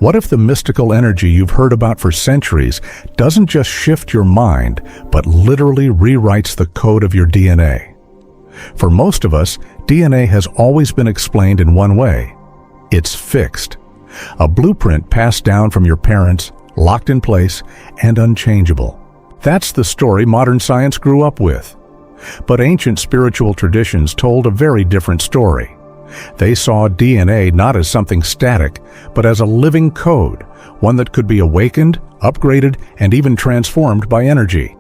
What if the mystical energy you've heard about for centuries doesn't just shift your mind, but literally rewrites the code of your DNA? For most of us, DNA has always been explained in one way. It's fixed. A blueprint passed down from your parents, locked in place, and unchangeable. That's the story modern science grew up with. But ancient spiritual traditions told a very different story. They saw DNA not as something static, but as a living code, one that could be awakened, upgraded, and even transformed by energy.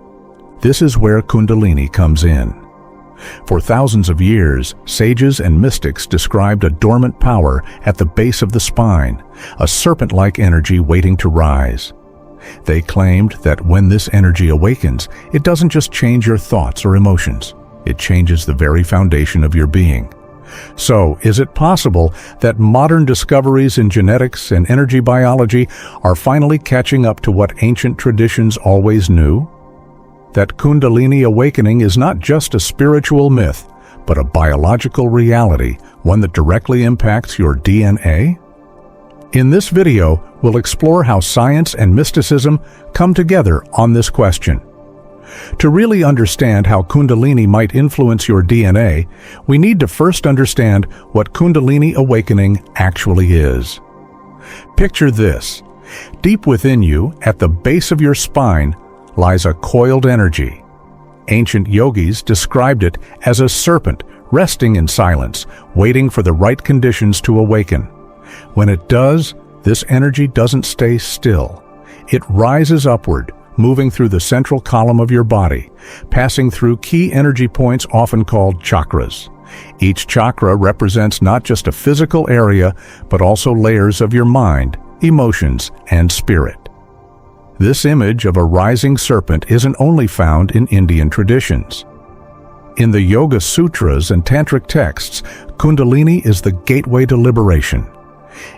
This is where Kundalini comes in. For thousands of years, sages and mystics described a dormant power at the base of the spine, a serpent-like energy waiting to rise. They claimed that when this energy awakens, it doesn't just change your thoughts or emotions, it changes the very foundation of your being. So, is it possible that modern discoveries in genetics and energy biology are finally catching up to what ancient traditions always knew? That Kundalini awakening is not just a spiritual myth, but a biological reality, one that directly impacts your DNA? In this video, we'll explore how science and mysticism come together on this question. To really understand how Kundalini might influence your DNA, we need to first understand what Kundalini awakening actually is. Picture this. Deep within you, at the base of your spine, lies a coiled energy. Ancient yogis described it as a serpent resting in silence, waiting for the right conditions to awaken. When it does, this energy doesn't stay still. It rises upward, moving through the central column of your body, passing through key energy points often called chakras. Each chakra represents not just a physical area, but also layers of your mind, emotions, and spirit. This image of a rising serpent isn't only found in Indian traditions. In the Yoga Sutras and Tantric texts, Kundalini is the gateway to liberation.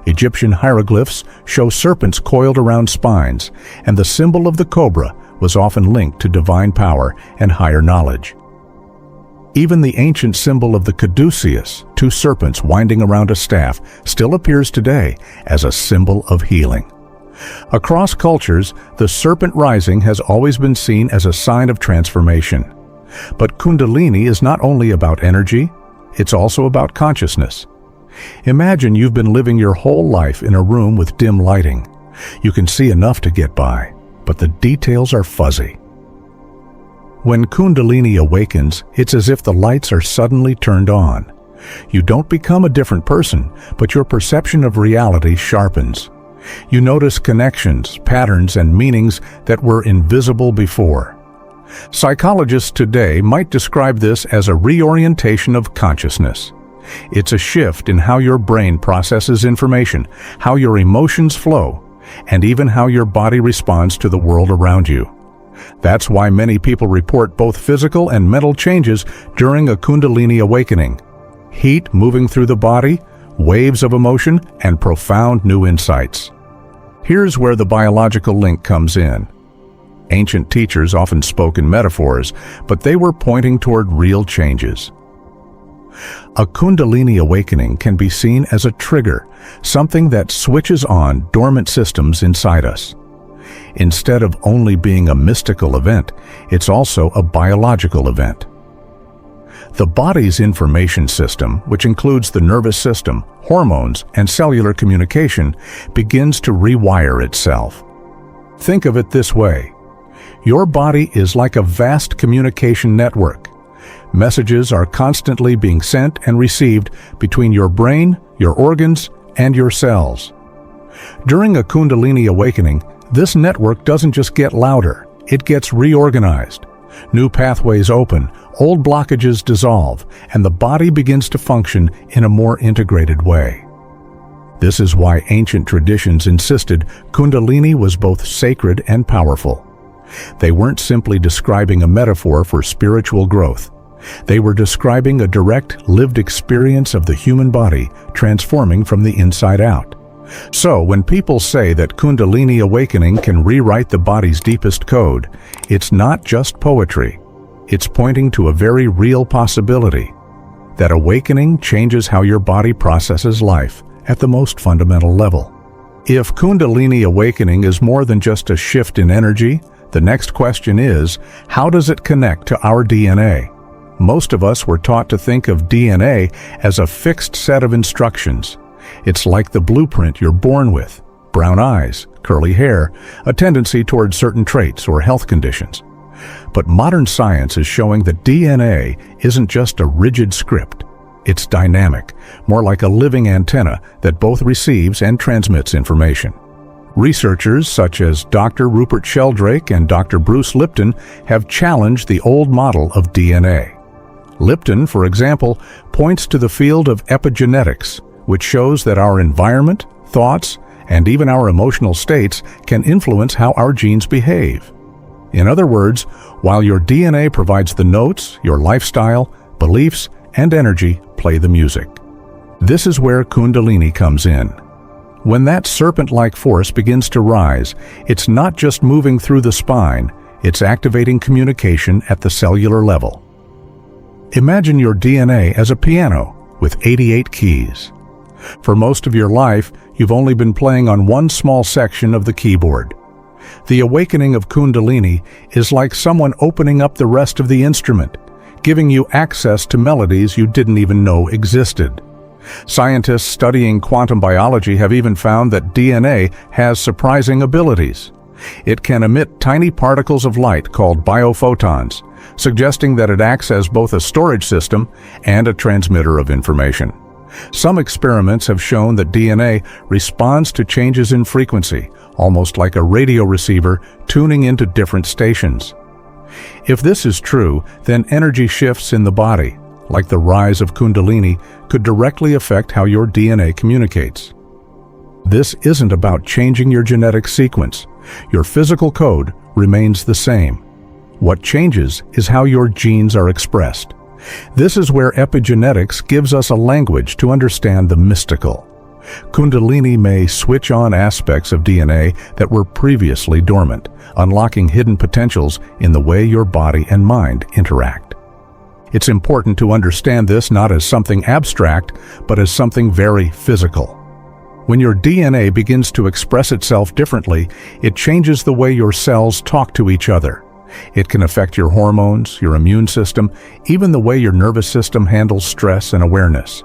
Egyptian hieroglyphs show serpents coiled around spines, and the symbol of the cobra was often linked to divine power and higher knowledge. Even the ancient symbol of the caduceus, two serpents winding around a staff, still appears today as a symbol of healing. Across cultures, the serpent rising has always been seen as a sign of transformation. But Kundalini is not only about energy, it's also about consciousness. Imagine you've been living your whole life in a room with dim lighting. You can see enough to get by, but the details are fuzzy. When Kundalini awakens, it's as if the lights are suddenly turned on. You don't become a different person, but your perception of reality sharpens. You notice connections, patterns, and meanings that were invisible before. Psychologists today might describe this as a reorientation of consciousness. It's a shift in how your brain processes information, how your emotions flow, and even how your body responds to the world around you. That's why many people report both physical and mental changes during a Kundalini awakening. Heat moving through the body, waves of emotion, and profound new insights. Here's where the biological link comes in. Ancient teachers often spoke in metaphors, but they were pointing toward real changes. A Kundalini awakening can be seen as a trigger, something that switches on dormant systems inside us. Instead of only being a mystical event, it's also a biological event. The body's information system, which includes the nervous system, hormones, and cellular communication, begins to rewire itself. Think of it this way. Your body is like a vast communication network. Messages are constantly being sent and received between your brain, your organs, and your cells. During a Kundalini awakening, this network doesn't just get louder, it gets reorganized. New pathways open, old blockages dissolve, and the body begins to function in a more integrated way. This is why ancient traditions insisted Kundalini was both sacred and powerful. They weren't simply describing a metaphor for spiritual growth. They were describing a direct, lived experience of the human body transforming from the inside out. So, when people say that Kundalini awakening can rewrite the body's deepest code, it's not just poetry. It's pointing to a very real possibility. That awakening changes how your body processes life at the most fundamental level. If Kundalini awakening is more than just a shift in energy, the next question is, how does it connect to our DNA? Most of us were taught to think of DNA as a fixed set of instructions. It's like the blueprint you're born with: brown eyes, curly hair, a tendency toward certain traits or health conditions. But modern science is showing that DNA isn't just a rigid script. It's dynamic, more like a living antenna that both receives and transmits information. Researchers such as Dr. Rupert Sheldrake and Dr. Bruce Lipton have challenged the old model of DNA. Lipton, for example, points to the field of epigenetics, which shows that our environment, thoughts, and even our emotional states can influence how our genes behave. In other words, while your DNA provides the notes, your lifestyle, beliefs, and energy play the music. This is where Kundalini comes in. When that serpent-like force begins to rise, it's not just moving through the spine, it's activating communication at the cellular level. Imagine your DNA as a piano with 88 keys. For most of your life, you've only been playing on one small section of the keyboard. The awakening of Kundalini is like someone opening up the rest of the instrument, giving you access to melodies you didn't even know existed. Scientists studying quantum biology have even found that DNA has surprising abilities. It can emit tiny particles of light called biophotons, suggesting that it acts as both a storage system and a transmitter of information. Some experiments have shown that DNA responds to changes in frequency, almost like a radio receiver tuning into different stations. If this is true, then energy shifts in the body, like the rise of Kundalini, could directly affect how your DNA communicates. This isn't about changing your genetic sequence. Your physical code remains the same. What changes is how your genes are expressed. This is where epigenetics gives us a language to understand the mystical. Kundalini may switch on aspects of DNA that were previously dormant, unlocking hidden potentials in the way your body and mind interact. It's important to understand this not as something abstract, but as something very physical. When your DNA begins to express itself differently, it changes the way your cells talk to each other. It can affect your hormones, your immune system, even the way your nervous system handles stress and awareness.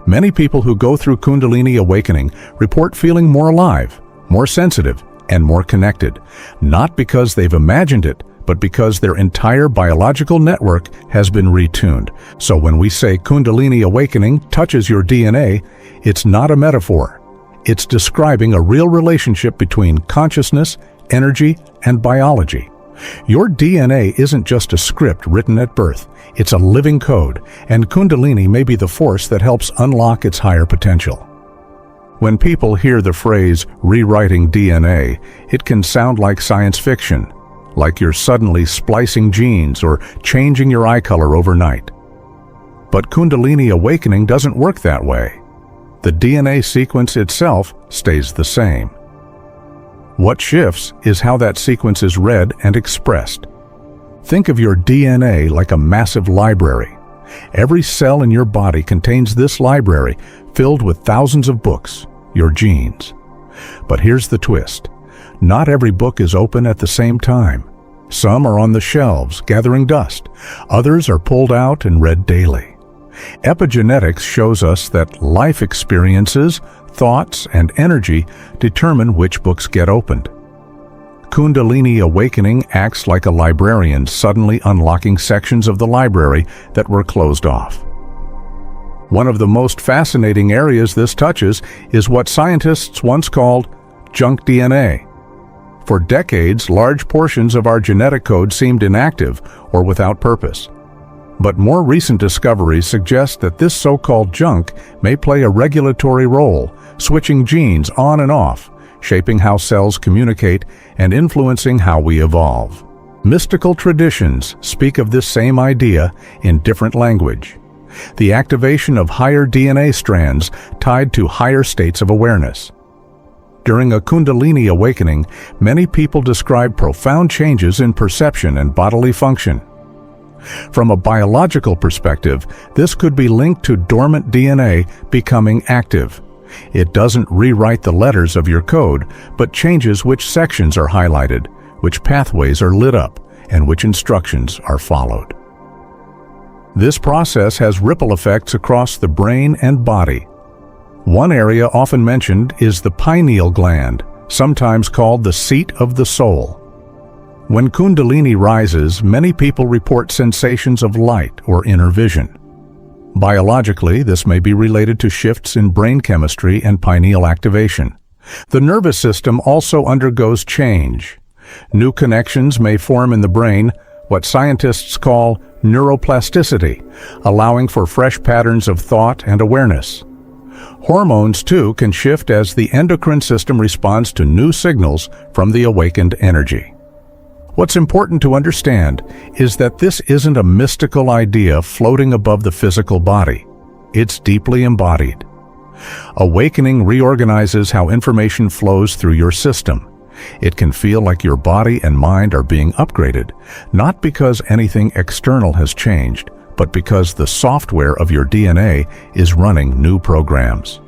Many people who go through Kundalini awakening report feeling more alive, more sensitive, and more connected, not because they've imagined it, but because their entire biological network has been retuned. So when we say Kundalini awakening touches your DNA, it's not a metaphor. It's describing a real relationship between consciousness, energy, and biology. Your DNA isn't just a script written at birth. It's a living code, and Kundalini may be the force that helps unlock its higher potential. When people hear the phrase rewriting DNA, it can sound like science fiction, like you're suddenly splicing genes or changing your eye color overnight. But Kundalini awakening doesn't work that way. The DNA sequence itself stays the same. What shifts is how that sequence is read and expressed. Think of your DNA like a massive library. Every cell in your body contains this library filled with thousands of books, your genes. But here's the twist. Not every book is open at the same time. Some are on the shelves, gathering dust. Others are pulled out and read daily. Epigenetics shows us that life experiences, thoughts, and energy determine which books get opened. Kundalini awakening acts like a librarian suddenly unlocking sections of the library that were closed off. One of the most fascinating areas this touches is what scientists once called junk DNA. For decades, large portions of our genetic code seemed inactive or without purpose. But more recent discoveries suggest that this so-called junk may play a regulatory role, switching genes on and off, shaping how cells communicate and influencing how we evolve. Mystical traditions speak of this same idea in different language. The activation of higher DNA strands tied to higher states of awareness. During a Kundalini awakening, many people describe profound changes in perception and bodily function. From a biological perspective, this could be linked to dormant DNA becoming active. It doesn't rewrite the letters of your code, but changes which sections are highlighted, which pathways are lit up, and which instructions are followed. This process has ripple effects across the brain and body. One area often mentioned is the pineal gland, sometimes called the seat of the soul. When Kundalini rises, many people report sensations of light or inner vision. Biologically, this may be related to shifts in brain chemistry and pineal activation. The nervous system also undergoes change. New connections may form in the brain, what scientists call neuroplasticity, allowing for fresh patterns of thought and awareness. Hormones, too, can shift as the endocrine system responds to new signals from the awakened energy. What's important to understand is that this isn't a mystical idea floating above the physical body. It's deeply embodied. Awakening reorganizes how information flows through your system. It can feel like your body and mind are being upgraded, not because anything external has changed, but because the software of your DNA is running new programs.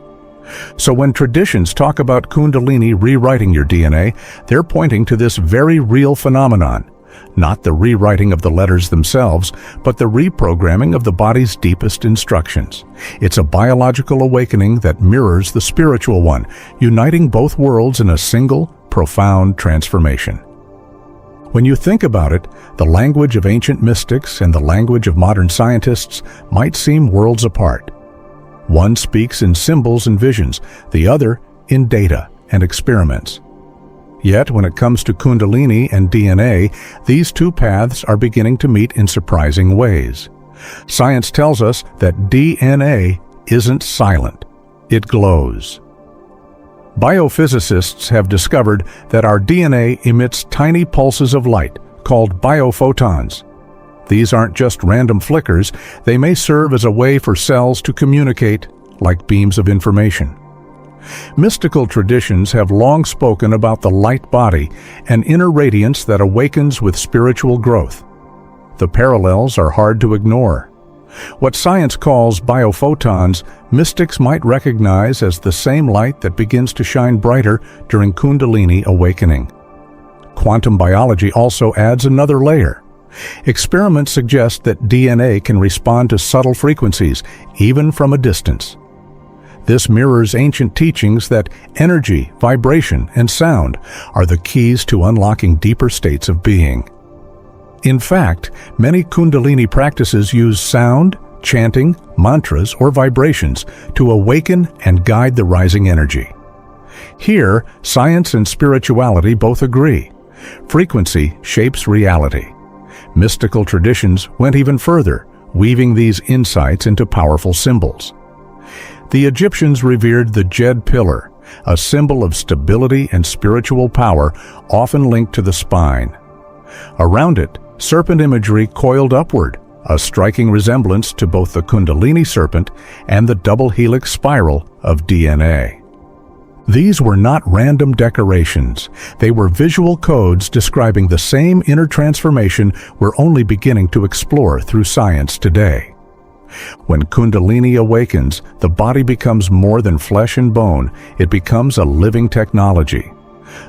So when traditions talk about Kundalini rewriting your DNA, they're pointing to this very real phenomenon, not the rewriting of the letters themselves, but the reprogramming of the body's deepest instructions. It's a biological awakening that mirrors the spiritual one, uniting both worlds in a single, profound transformation. When you think about it, the language of ancient mystics and the language of modern scientists might seem worlds apart. One speaks in symbols and visions, the other in data and experiments. Yet, when it comes to Kundalini and DNA, these two paths are beginning to meet in surprising ways. Science tells us that DNA isn't silent, it glows. Biophysicists have discovered that our DNA emits tiny pulses of light, called biophotons. These aren't just random flickers, they may serve as a way for cells to communicate, like beams of information. Mystical traditions have long spoken about the light body, an inner radiance that awakens with spiritual growth. The parallels are hard to ignore. What science calls biophotons, mystics might recognize as the same light that begins to shine brighter during Kundalini awakening. Quantum biology also adds another layer. Experiments suggest that DNA can respond to subtle frequencies, even from a distance. This mirrors ancient teachings that energy, vibration, and sound are the keys to unlocking deeper states of being. In fact, many Kundalini practices use sound, chanting, mantras, or vibrations to awaken and guide the rising energy. Here, science and spirituality both agree. Frequency shapes reality. Mystical traditions went even further, weaving these insights into powerful symbols. The Egyptians revered the Djed pillar, a symbol of stability and spiritual power often linked to the spine. Around it, serpent imagery coiled upward, a striking resemblance to both the Kundalini serpent and the double helix spiral of DNA. These were not random decorations. They were visual codes describing the same inner transformation we're only beginning to explore through science today. When Kundalini awakens, the body becomes more than flesh and bone. It becomes a living technology.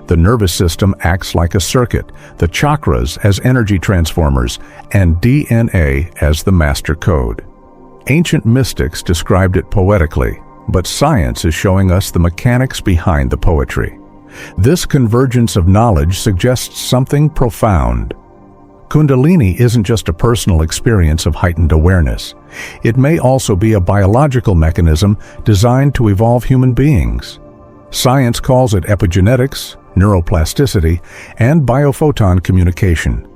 The nervous system acts like a circuit, the chakras as energy transformers, and DNA as the master code. Ancient mystics described it poetically, but science is showing us the mechanics behind the poetry. This convergence of knowledge suggests something profound. Kundalini isn't just a personal experience of heightened awareness. It may also be a biological mechanism designed to evolve human beings. Science calls it epigenetics, neuroplasticity, and biophoton communication.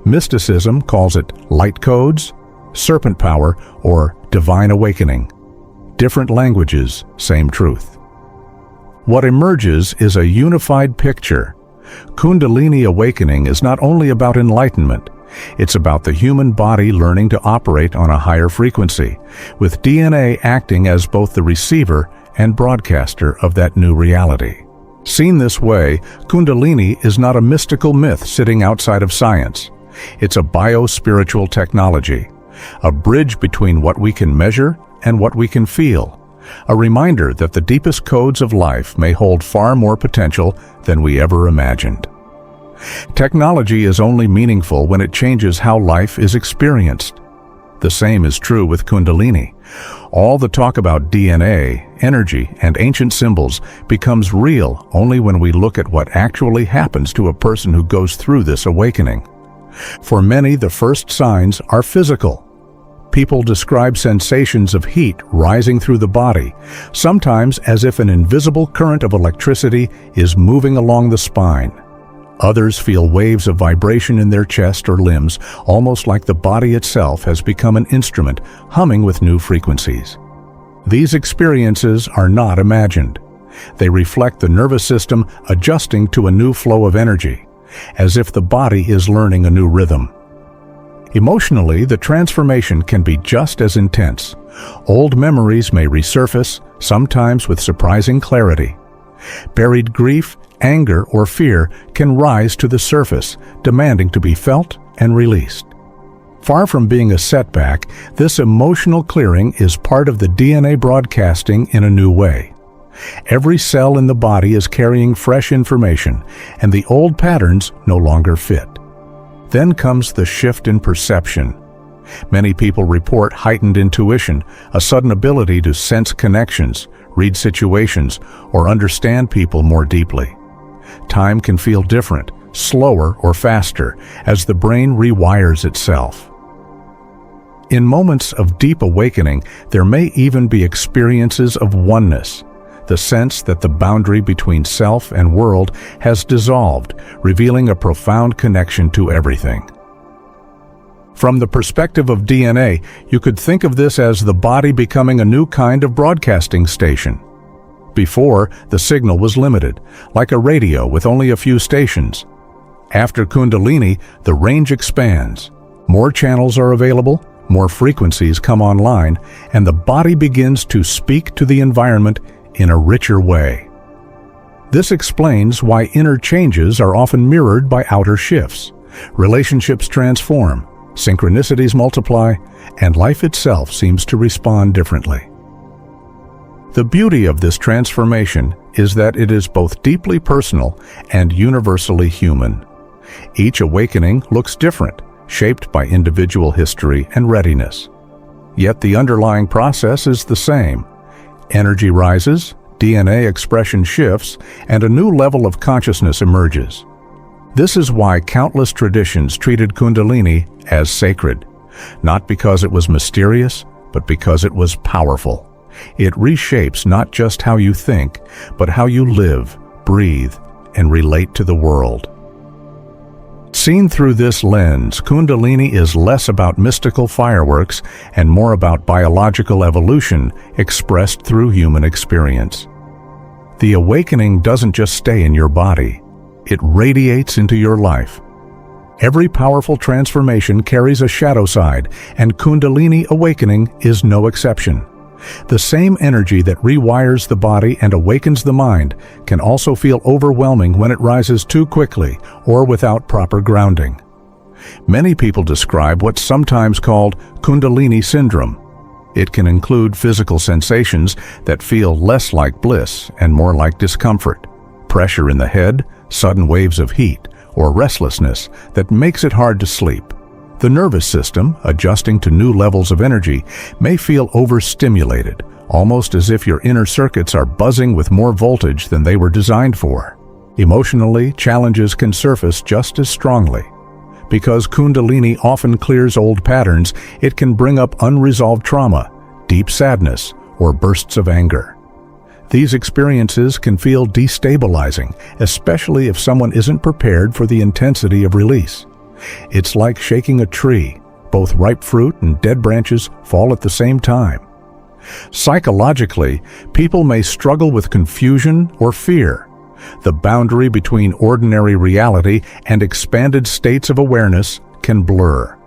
Mysticism calls it light codes, serpent power, or divine awakening. Different languages, same truth. What emerges is a unified picture. Kundalini awakening is not only about enlightenment, it's about the human body learning to operate on a higher frequency, with DNA acting as both the receiver and broadcaster of that new reality. Seen this way, Kundalini is not a mystical myth sitting outside of science. It's a bio-spiritual technology, a bridge between what we can measure and what we can feel, A reminder that the deepest codes of life may hold far more potential than we ever imagined. Technology is only meaningful when it changes how life is experienced. The same is true with Kundalini. All the talk about DNA, energy, and ancient symbols becomes real only when we look at what actually happens to a person who goes through this awakening. For many, the first signs are physical. People describe sensations of heat rising through the body, sometimes as if an invisible current of electricity is moving along the spine. Others feel waves of vibration in their chest or limbs, almost like the body itself has become an instrument humming with new frequencies. These experiences are not imagined. They reflect the nervous system adjusting to a new flow of energy, as if the body is learning a new rhythm. Emotionally, the transformation can be just as intense. Old memories may resurface, sometimes with surprising clarity. Buried grief, anger, or fear can rise to the surface, demanding to be felt and released. Far from being a setback, this emotional clearing is part of the DNA broadcasting in a new way. Every cell in the body is carrying fresh information, and the old patterns no longer fit. Then comes the shift in perception. Many people report heightened intuition, a sudden ability to sense connections, read situations, or understand people more deeply. Time can feel different, slower or faster, as the brain rewires itself. In moments of deep awakening, there may even be experiences of oneness, the sense that the boundary between self and world has dissolved, revealing a profound connection to everything. From the perspective of DNA, you could think of this as the body becoming a new kind of broadcasting station. Before, the signal was limited, like a radio with only a few stations. After Kundalini, the range expands. More channels are available, more frequencies come online, and the body begins to speak to the environment in a richer way. This explains why inner changes are often mirrored by outer shifts. Relationships transform, synchronicities multiply, and life itself seems to respond differently. The beauty of this transformation is that it is both deeply personal and universally human. Each awakening looks different, shaped by individual history and readiness. Yet the underlying process is the same. Energy rises, DNA expression shifts, and a new level of consciousness emerges. This is why countless traditions treated Kundalini as sacred, not because it was mysterious, but because it was powerful. It reshapes not just how you think, but how you live, breathe, and relate to the world. Seen through this lens, Kundalini is less about mystical fireworks and more about biological evolution expressed through human experience. The awakening doesn't just stay in your body, it radiates into your life. Every powerful transformation carries a shadow side, and Kundalini awakening is no exception. The same energy that rewires the body and awakens the mind can also feel overwhelming when it rises too quickly or without proper grounding. Many people describe what's sometimes called Kundalini syndrome. It can include physical sensations that feel less like bliss and more like discomfort, pressure in the head, sudden waves of heat, or restlessness that makes it hard to sleep. The nervous system, adjusting to new levels of energy, may feel overstimulated, almost as if your inner circuits are buzzing with more voltage than they were designed for. Emotionally, challenges can surface just as strongly. Because Kundalini often clears old patterns, it can bring up unresolved trauma, deep sadness, or bursts of anger. These experiences can feel destabilizing, especially if someone isn't prepared for the intensity of release. It's like shaking a tree. Both ripe fruit and dead branches fall at the same time. Psychologically, people may struggle with confusion or fear. The boundary between ordinary reality and expanded states of awareness can blur.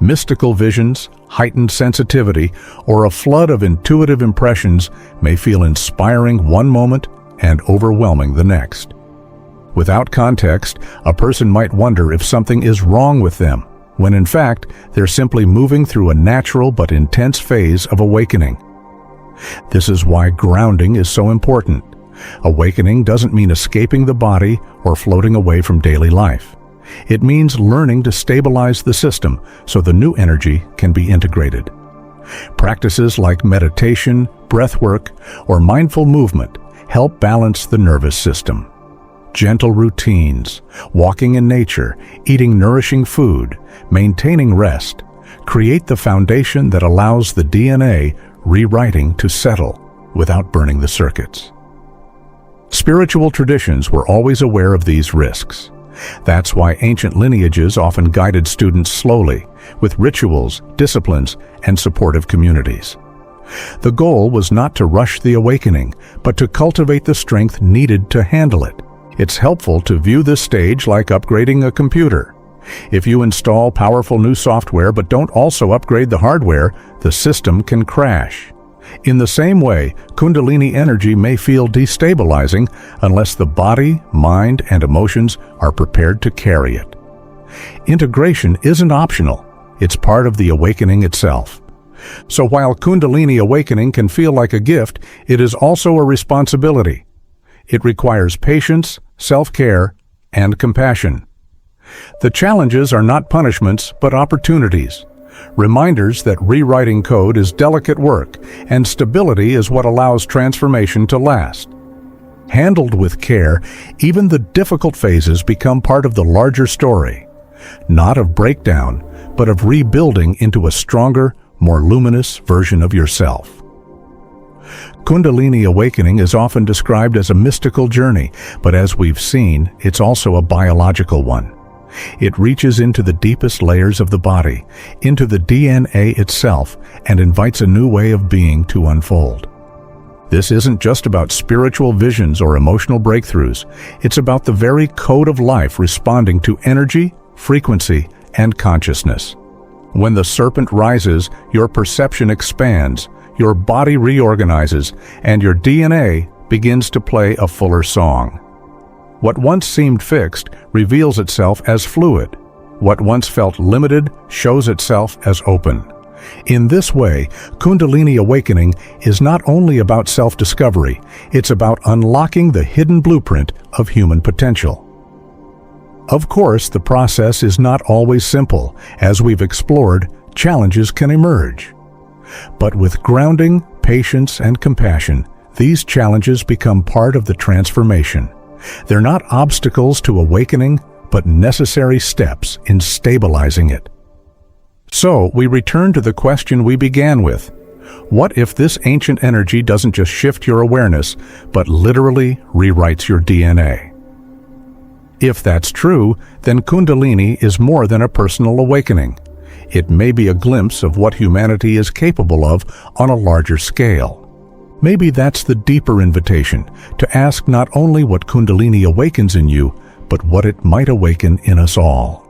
Mystical visions, heightened sensitivity, or a flood of intuitive impressions may feel inspiring one moment and overwhelming the next. Without context, a person might wonder if something is wrong with them, when in fact, they're simply moving through a natural but intense phase of awakening. This is why grounding is so important. Awakening doesn't mean escaping the body or floating away from daily life. It means learning to stabilize the system so the new energy can be integrated. Practices like meditation, breathwork, or mindful movement help balance the nervous system. Gentle routines, walking in nature, eating nourishing food, maintaining rest, create the foundation that allows the DNA rewriting to settle without burning the circuits. Spiritual traditions were always aware of these risks. That's why ancient lineages often guided students slowly, with rituals, disciplines, and supportive communities. The goal was not to rush the awakening, but to cultivate the strength needed to handle it. It's helpful to view this stage like upgrading a computer. If you install powerful new software but don't also upgrade the hardware, the system can crash. In the same way, Kundalini energy may feel destabilizing unless the body, mind, and emotions are prepared to carry it. Integration isn't optional. It's part of the awakening itself. So while Kundalini awakening can feel like a gift, it is also a responsibility. It requires patience, self-care, and compassion. The challenges are not punishments, but opportunities. Reminders that rewriting code is delicate work, and stability is what allows transformation to last. Handled with care, even the difficult phases become part of the larger story, not of breakdown, but of rebuilding into a stronger, more luminous version of yourself. Kundalini awakening is often described as a mystical journey, but as we've seen, it's also a biological one. It reaches into the deepest layers of the body, into the DNA itself, and invites a new way of being to unfold. This isn't just about spiritual visions or emotional breakthroughs. It's about the very code of life responding to energy, frequency, and consciousness. When the serpent rises, your perception expands, your body reorganizes, and your DNA begins to play a fuller song. What once seemed fixed reveals itself as fluid. What once felt limited shows itself as open. In this way, Kundalini awakening is not only about self-discovery, it's about unlocking the hidden blueprint of human potential. Of course, the process is not always simple. As we've explored, challenges can emerge. But with grounding, patience, and compassion, these challenges become part of the transformation. They're not obstacles to awakening, but necessary steps in stabilizing it. So, we return to the question we began with. What if this ancient energy doesn't just shift your awareness, but literally rewrites your DNA? If that's true, then Kundalini is more than a personal awakening. It may be a glimpse of what humanity is capable of on a larger scale. Maybe that's the deeper invitation, to ask not only what Kundalini awakens in you, but what it might awaken in us all.